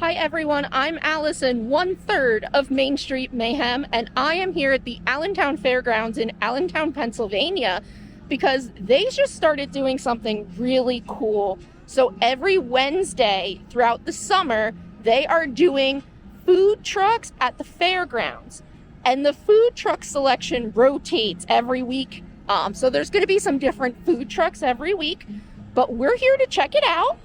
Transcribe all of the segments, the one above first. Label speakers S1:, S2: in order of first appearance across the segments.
S1: Hi everyone, I'm Allison, 1/3 of Main Street Mayhem, and I am here at the Allentown Fairgrounds in Allentown, Pennsylvania, because they just started doing something really cool. So every Wednesday throughout the summer, they are doing food trucks at the fairgrounds. And the food truck selection rotates every week. So there's going to be some different food trucks every week, but we're here to check it out.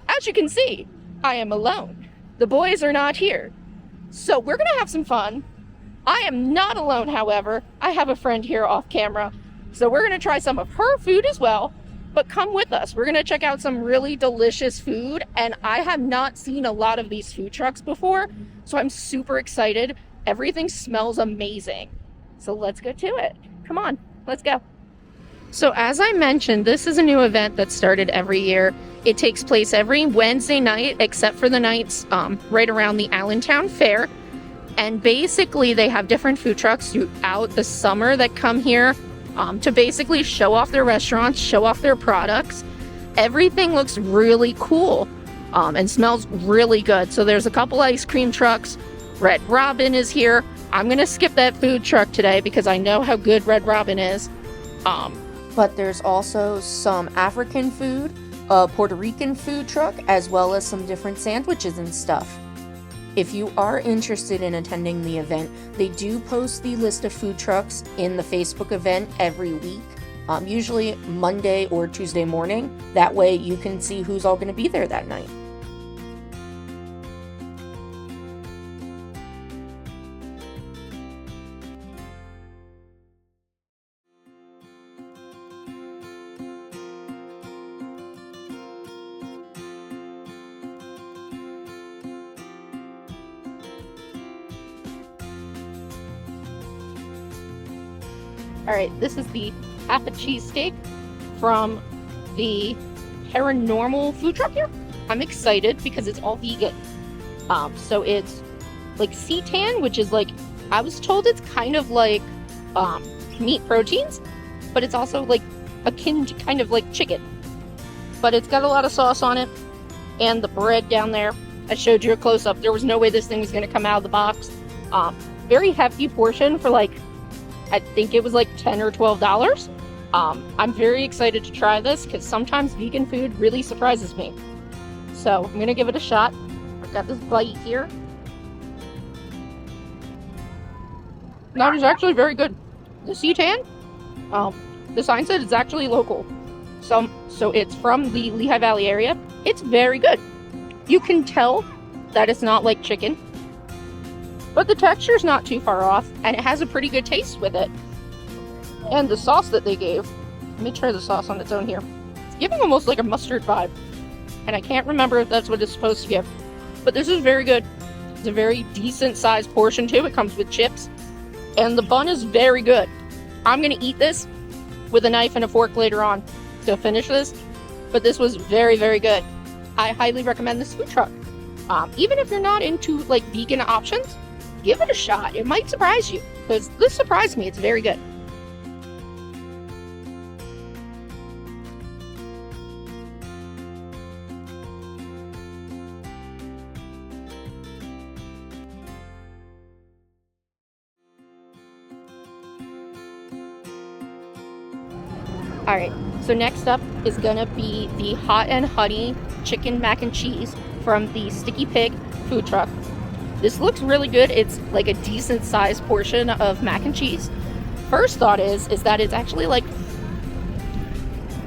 S1: As you can see, I am alone. The boys are not here. So we're going to have some fun. I am not alone, however. I have a friend here off camera. So we're going to try some of her food as well. But come with us. We're going to check out some really delicious food. And I have not seen a lot of these food trucks before. So I'm super excited. Everything smells amazing. So let's get to it. Come on, let's go. So as I mentioned, this is a new event that started every year. It takes place every Wednesday night, except for the nights right around the Allentown Fair. And basically, they have different food trucks throughout the summer that come here to basically show off their restaurants, show off their products. Everything looks really cool and smells really good. So there's a couple ice cream trucks. Red Robin is here. I'm going to skip that food truck today because I know how good Red Robin is. But there's also some African food, a Puerto Rican food truck, as well as some different sandwiches and stuff. If you are interested in attending the event, they do post the list of food trucks in the Facebook event every week, usually Monday or Tuesday morning. That way you can see who's all going to be there that night. Alright, this is the half a cheesesteak from the Paranormal food truck here. I'm excited because it's all vegan. So it's like seitan, which is like, I was told it's kind of like meat proteins, but it's also like akin to kind of like chicken. But it's got a lot of sauce on it, and the bread down there. I showed you a close-up. There was no way this thing was going to come out of the box. Very hefty portion for like, I think it was like $10 or $12. I'm very excited to try this because sometimes vegan food really surprises me. So I'm going to give it a shot. I've got this bite here. That is actually very good. The seitan, the sign said it's actually local. So it's from the Lehigh Valley area. It's very good. You can tell that it's not like chicken, but the texture's not too far off, and it has a pretty good taste with it. And the sauce that they gave, let me try the sauce on its own here. It's giving almost like a mustard vibe, and I can't remember if that's what it's supposed to give. But this is very good. It's a very decent sized portion too. It comes with chips, and the bun is very good. I'm gonna eat this with a knife and a fork later on to finish this, but this was very, very good. I highly recommend this food truck. Even if you're not into like vegan options, give it a shot. It might surprise you, because this surprised me. It's very good. Alright, so next up is gonna be the Hot and Honey Chicken Mac and Cheese from the Sticky Pig food truck. This looks really good. It's like a decent sized portion of mac and cheese. First thought is that it's actually like,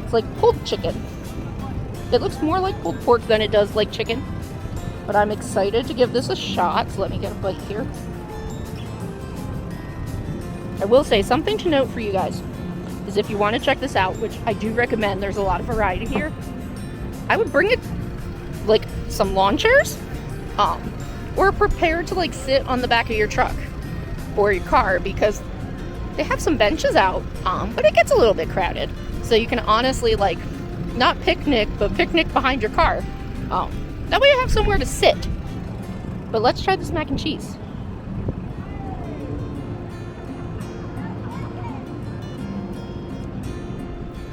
S1: it's like pulled chicken. It looks more like pulled pork than it does like chicken. But I'm excited to give this a shot. So let me get a bite here. I will say something to note for you guys is if you want to check this out, which I do recommend, there's a lot of variety here. I would bring it like some lawn chairs. Or prepare to like sit on the back of your truck or your car, because they have some benches out, but it gets a little bit crowded. So you can honestly like not picnic, but picnic behind your car. That way you have somewhere to sit. But let's try this mac and cheese.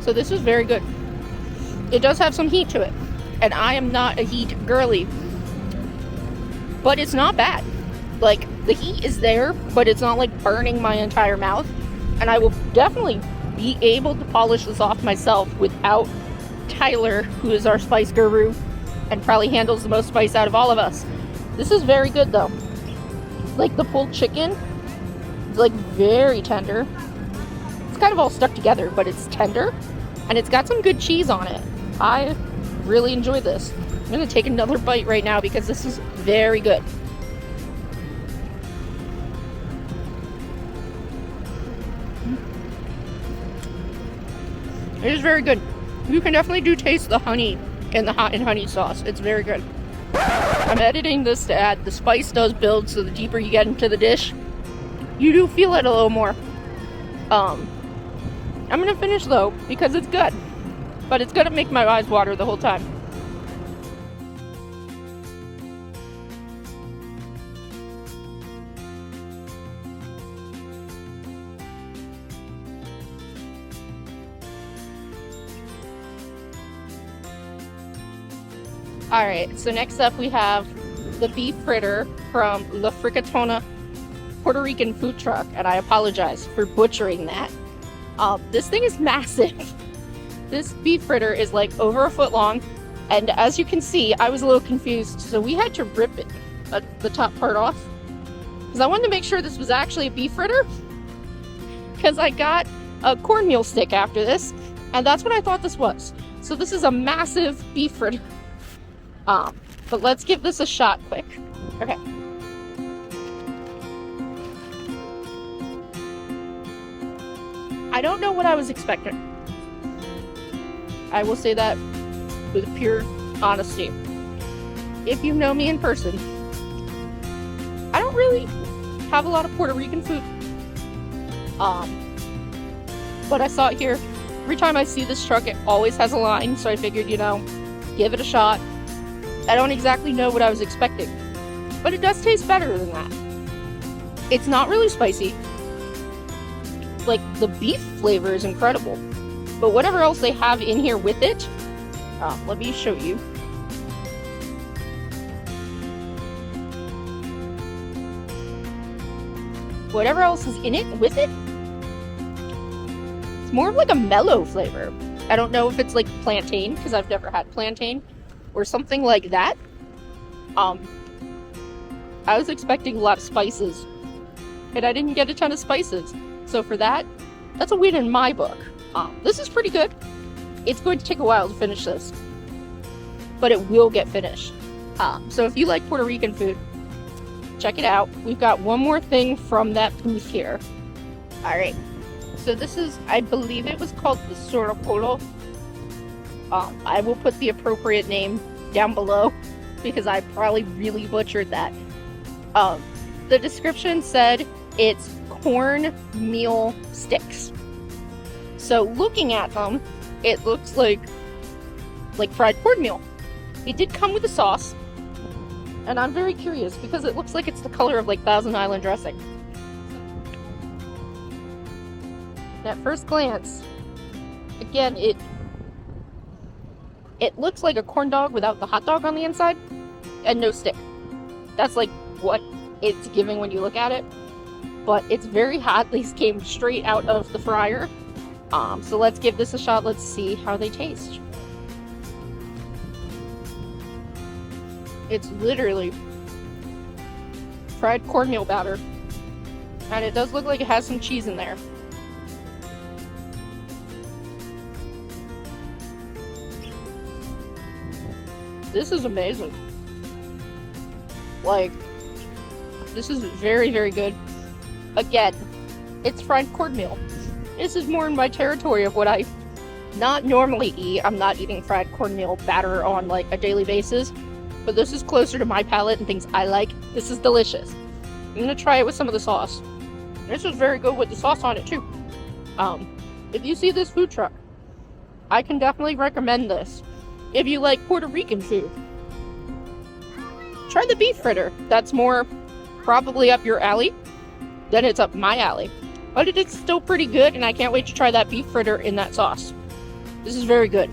S1: So this is very good. It does have some heat to it, and I am not a heat girly. but it's not bad. Like, the heat is there, but it's not like burning my entire mouth. And I will definitely be able to polish this off myself without Tyler, who is our spice guru and probably handles the most spice out of all of us. This is very good though. Like, the pulled chicken is like very tender. It's kind of all stuck together, but it's tender and it's got some good cheese on it. I really enjoy this. I'm gonna take another bite right now because this is very good. It is very good. You can definitely taste the honey in the hot and honey sauce. It's very good. I'm editing this to add the spice does build, so the deeper you get into the dish, you do feel it a little more. I'm gonna finish though because it's good, but it's gonna make my eyes water the whole time. Alright, so next up we have the beef fritter from La Fricatona Puerto Rican food truck, and I apologize for butchering that. This thing is massive. This beef fritter is like over a foot long, and as you can see, I was a little confused, so we had to rip it, the top part off, because I wanted to make sure this was actually a beef fritter, because I got a cornmeal stick after this, and that's what I thought this was. So this is a massive beef fritter. But let's give this a shot quick. Okay. I don't know what I was expecting. I will say that with pure honesty. If you know me in person, I don't really have a lot of Puerto Rican food. But I saw it here. Every time I see this truck, it always has a line, so I figured, give it a shot. I don't exactly know what I was expecting, but it does taste better than that. It's not really spicy. Like, the beef flavor is incredible, but whatever else they have in here with it, let me show you. Whatever else is in it with it, it's more of like a mellow flavor. I don't know if it's like plantain, because I've never had plantain, or something like that. I was expecting a lot of spices, and I didn't get a ton of spices. So for that, that's a win in my book. This is pretty good. It's going to take a while to finish this, but it will get finished. So if you like Puerto Rican food, check it out. We've got one more thing from that booth here. All right. So this is, I believe it was called the Sorapolo. I will put the appropriate name down below because I probably really butchered that. The description said it's cornmeal sticks. So looking at them, it looks like fried cornmeal. It did come with a sauce, and I'm very curious because it looks like it's the color of like Thousand Island dressing. At first glance, again, it looks like a corn dog without the hot dog on the inside and no stick. That's like what it's giving when you look at it. But it's very hot. These came straight out of the fryer. So let's give this a shot. Let's see how they taste. It's literally fried cornmeal batter. And it does look like it has some cheese in there. This is amazing. Like, this is very, very good. Again, it's fried cornmeal. This is more in my territory of what I not normally eat. I'm not eating fried cornmeal batter on like a daily basis, but this is closer to my palate and things I like. This is delicious. I'm gonna try it with some of the sauce. This is very good with the sauce on it too. If you see this food truck, I can definitely recommend this. If you like Puerto Rican food, try the beef fritter. That's more probably up your alley than it's up my alley. But it is still pretty good, and I can't wait to try that beef fritter in that sauce. This is very good.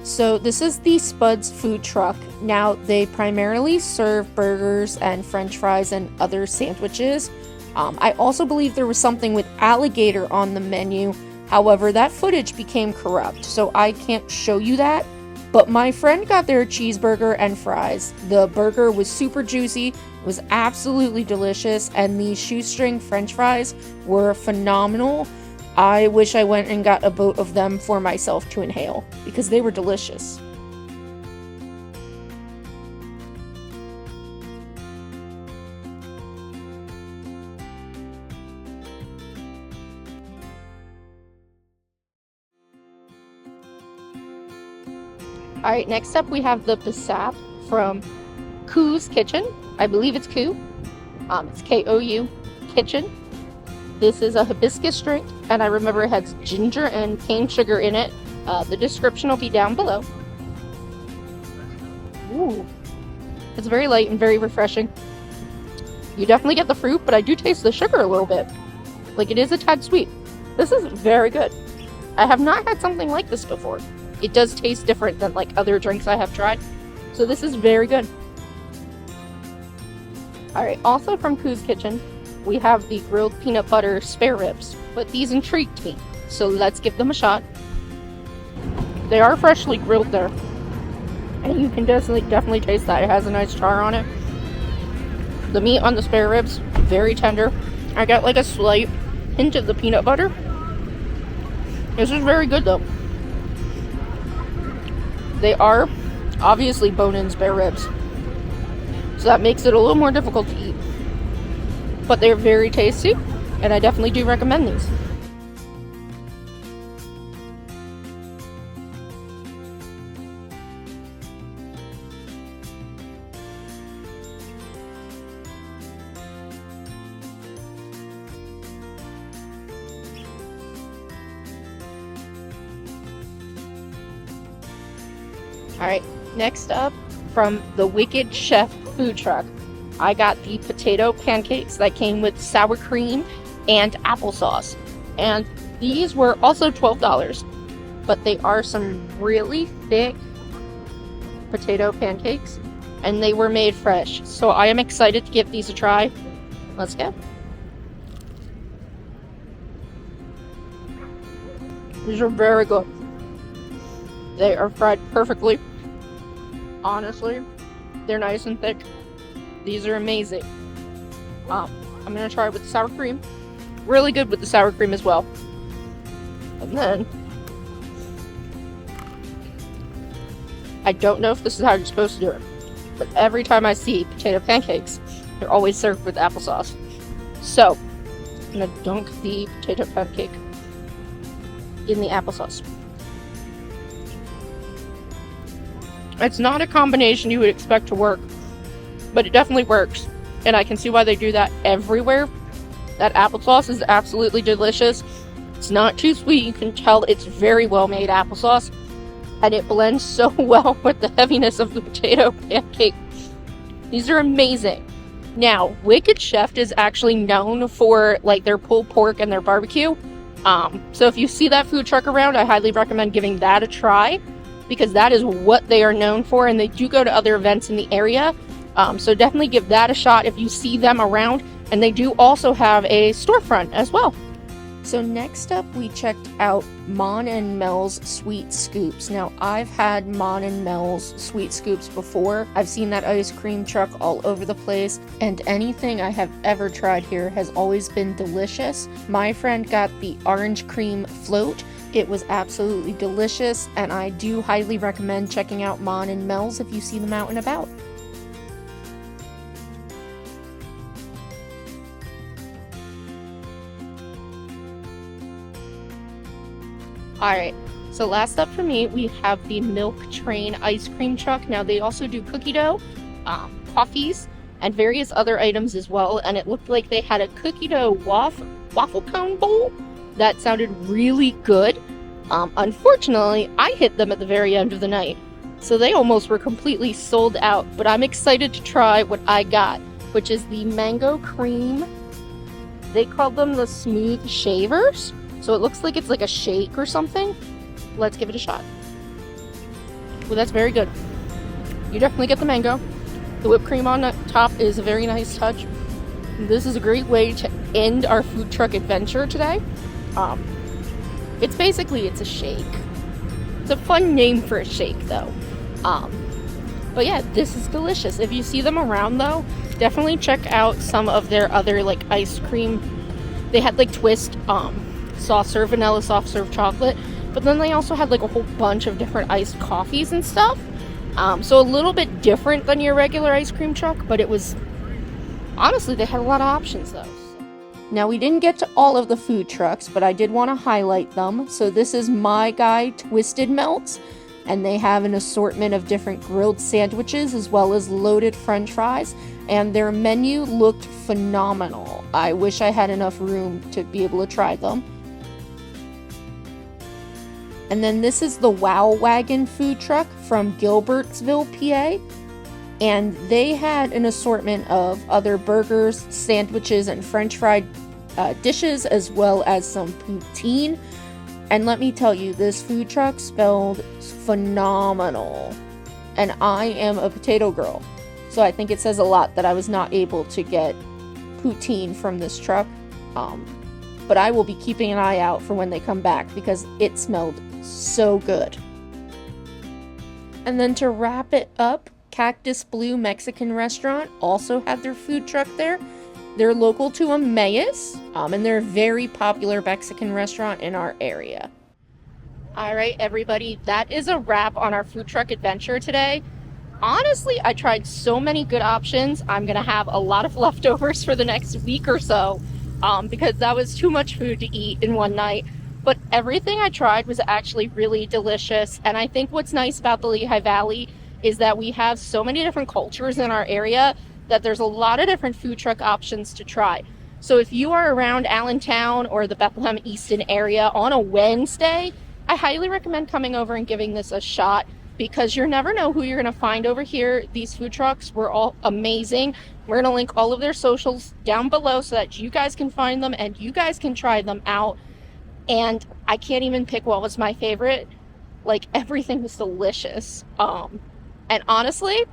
S1: So this is the Spuds food truck. Now they primarily serve burgers and french fries and other sandwiches. I also believe there was something with alligator on the menu. However, that footage became corrupt, so I can't show you that. But my friend got their cheeseburger and fries. The burger was super juicy, it was absolutely delicious, and the shoestring french fries were phenomenal. I wish I went and got a boat of them for myself to inhale, because they were delicious. Alright, next up we have the Passap from Koo's Kitchen. I believe it's Koo. It's K-O-U Kitchen. This is a hibiscus drink, and I remember it has ginger and cane sugar in it. The description will be down below. Ooh. It's very light and very refreshing. You definitely get the fruit, but I do taste the sugar a little bit. Like, it is a tad sweet. This is very good. I have not had something like this before. It does taste different than like other drinks I have tried. So this is very good. Alright, also from Koo's Kitchen, we have the grilled peanut butter spare ribs. But these intrigued me, so let's give them a shot. They are freshly grilled there. And you can definitely taste that. It has a nice char on it. The meat on the spare ribs, very tender. I got like a slight hint of the peanut butter. This is very good though. They are obviously bone-in spare ribs, so that makes it a little more difficult to eat. But they're very tasty, and I definitely do recommend these. Alright, next up, from the Wicked Chef food truck, I got the potato pancakes that came with sour cream and applesauce. And these were also $12, but they are some really thick potato pancakes, and they were made fresh. So I am excited to give these a try. Let's go. These are very good. They are fried perfectly. Honestly, they're nice and thick. These are amazing. I'm gonna try it with the sour cream. Really good with the sour cream as well. And then, I don't know if this is how you're supposed to do it, but every time I see potato pancakes, they're always served with applesauce. So, I'm gonna dunk the potato pancake in the applesauce. It's not a combination you would expect to work, but it definitely works, and I can see why they do that everywhere. That applesauce is absolutely delicious. It's not too sweet. You can tell it's very well made applesauce, and it blends so well with the heaviness of the potato pancake. These are amazing. Now, Wicked Chef is actually known for like their pulled pork and their barbecue. So if you see that food truck around, I highly recommend giving that a try, because that is what they are known for, and they do go to other events in the area. So definitely give that a shot if you see them around, and they do also have a storefront as well. So next up, we checked out Mon and Mel's Sweet Scoops. Now, I've had Mon and Mel's Sweet Scoops before. I've seen that ice cream truck all over the place, and anything I have ever tried here has always been delicious. My friend got the orange cream float. It was absolutely delicious, and I do highly recommend checking out Mon and Mel's if you see them out and about. Alright, so last up for me, we have the Milk Train ice cream truck. Now, they also do cookie dough, coffees, and various other items as well, and it looked like they had a cookie dough waffle cone bowl that sounded really good. Unfortunately, I hit them at the very end of the night, so they almost were completely sold out, but I'm excited to try what I got, which is the mango cream. They call them the smooth shavers, so it looks like it's like a shake or something. Let's give it a shot. Well, that's very good. You definitely get the mango. The whipped cream on the top is a very nice touch. This is a great way to end our food truck adventure today. It's a shake. It's a fun name for a shake, though. But yeah, this is delicious. If you see them around, though, definitely check out some of their other, like, ice cream. They had, like, twist, soft serve vanilla, soft serve chocolate. But then they also had, like, a whole bunch of different iced coffees and stuff. So a little bit different than your regular ice cream truck, but it was... Honestly, they had a lot of options, though. Now, we didn't get to all of the food trucks, but I did want to highlight them. So this is My Guy Twisted Melts, and they have an assortment of different grilled sandwiches as well as loaded french fries, and their menu looked phenomenal. I wish I had enough room to be able to try them. And then this is the Wow Wagon food truck from Gilbertsville, PA. And they had an assortment of other burgers, sandwiches, and french fried dishes, as well as some poutine. And let me tell you, this food truck smelled phenomenal. And I am a potato girl, so I think it says a lot that I was not able to get poutine from this truck. But I will be keeping an eye out for when they come back, because it smelled so good. And then to wrap it up, Cactus Blue Mexican Restaurant also had their food truck there. They're local to Emmaus, and they're a very popular Mexican restaurant in our area. All right, everybody, that is a wrap on our food truck adventure today. Honestly, I tried so many good options. I'm going to have a lot of leftovers for the next week or so, because that was too much food to eat in one night. But everything I tried was actually really delicious, and I think what's nice about the Lehigh Valley is that we have so many different cultures in our area that there's a lot of different food truck options to try. So if you are around Allentown or the Bethlehem Easton area on a Wednesday, I highly recommend coming over and giving this a shot, because you never know who you're going to find over here. These food trucks were all amazing. We're going to link all of their socials down below so that you guys can find them and you guys can try them out. And I can't even pick what was my favorite. Like, everything was delicious. And honestly,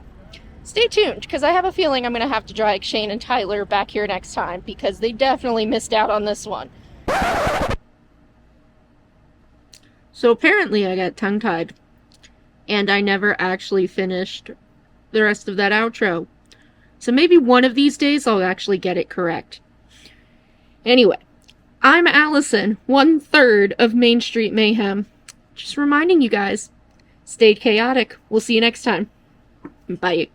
S1: stay tuned, because I have a feeling I'm going to have to drag Shane and Tyler back here next time, because they definitely missed out on this one. So apparently I got tongue-tied, and I never actually finished the rest of that outro. So maybe one of these days I'll actually get it correct. Anyway, I'm Allison, 1/3 of Main Street Mayhem. Just reminding you guys, stay chaotic. We'll see you next time. Bye.